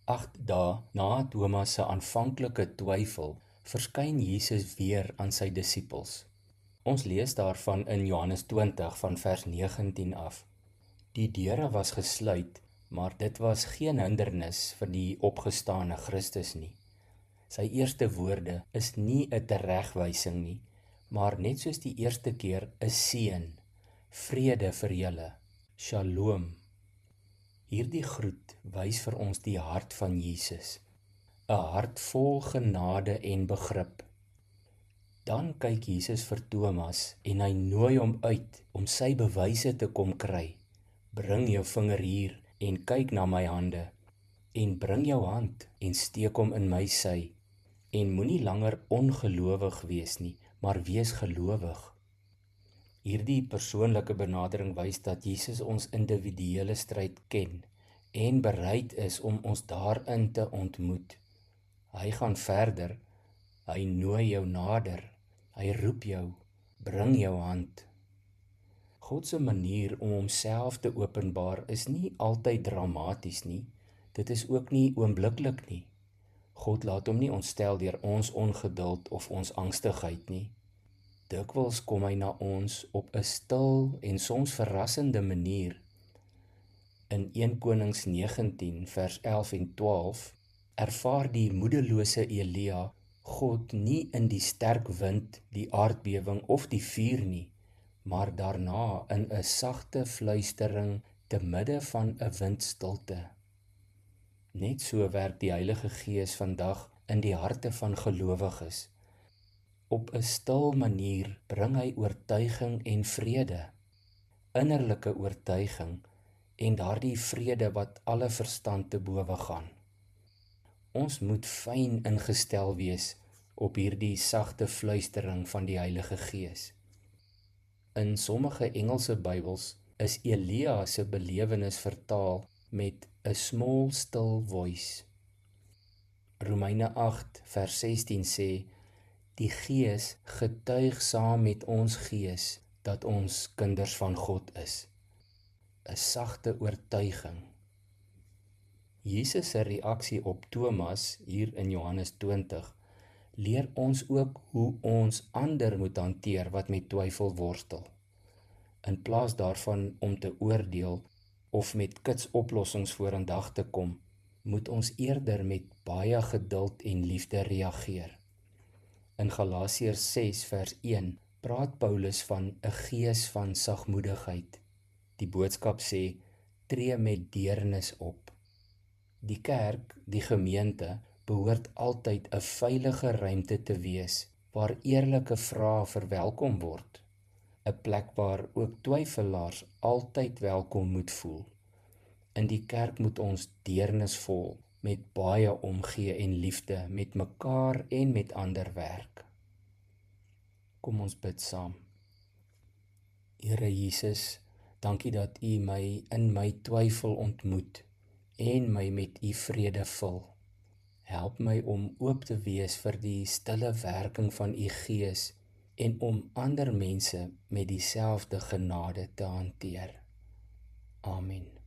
8 dae na Thomas se aanvanklike twyfel, verskyn Jesus weer aan sy disippels. Ons lees daarvan in Johannes 20 van vers 19 af. Die deure was gesluit, maar dit was geen hindernis vir die opgestane Christus nie. Sy eerste woorde is nie 'n teregwysing nie, maar net soos die eerste keer 'n seën, vrede vir julle, shalom. Hierdie groet wys vir ons die hart van Jesus, 'n hart vol genade en begrip. Dan kyk Jesus vir Thomas en hy nooi hom uit om sy bewyse te kom kry. Bring jou vinger hier en kyk na my hande, en bring jou hand en steek hom in my sy, en moenie langer ongelowig wees nie, maar wees gelowig. Hierdie persoonlike benadering wys dat Jesus ons individuele stryd ken en bereid is om ons daarin te ontmoet. Hy gaan verder, hy nooi jou nader, hy roep jou, bring jou hand. God se manier om homself te openbaar is nie altyd dramaties nie, dit is ook nie oombliklik nie. God laat hom nie ontstel deur ons ongeduld of ons angstigheid nie. Dikwels kom hy na ons op 'n stil en soms verrassende manier. In 1 Konings 19 vers 11 en 12 ervaar die moedelose Elia God nie in die sterk wind, die aardbewing of die vuur nie, maar daarna in 'n sagte fluistering te midde van 'n windstilte. Net so werk die Heilige Gees vandag in die harte van gelowiges. Op 'n stil manier bring hy oortuiging en vrede, innerlike oortuiging en daardie vrede wat alle verstand te bowe gaan. Ons moet fyn ingestel wees op hierdie sagte fluistering van die Heilige Gees. In sommige Engelse Bybels is Elia se belewenis vertaal met 'n small still voice. Romeine 8 vers 16 sê, die Gees getuig saam met ons gees dat ons kinders van God is. 'n Sagte oortuiging. Jesus se reaksie op Thomas hier in Johannes 20 leer ons ook hoe ons ander moet hanteer wat met twyfel worstel. In plaas daarvan om te oordeel of met kitsoplossings vorendag te kom, moet ons eerder met baie geduld en liefde reageer. In Galasiërs 6 vers 1 praat Paulus van 'n gees van sagmoedigheid. Die boodskap sê, tree met deernis op. Die kerk, die gemeente, behoort altyd 'n veilige ruimte te wees, waar eerlike vrae verwelkom word. 'n Plek waar ook twyfelaars altyd welkom moet voel. In die kerk moet ons deernisvol, met baie omgee en liefde met mekaar en met ander werk. Kom ons bid saam. Here Jesus, dankie dat U my in my twyfel ontmoet en my met U vrede vul. Help my om oop te wees vir die stille werking van U Gees en om ander mense met dieselfde genade te hanteer. Amen.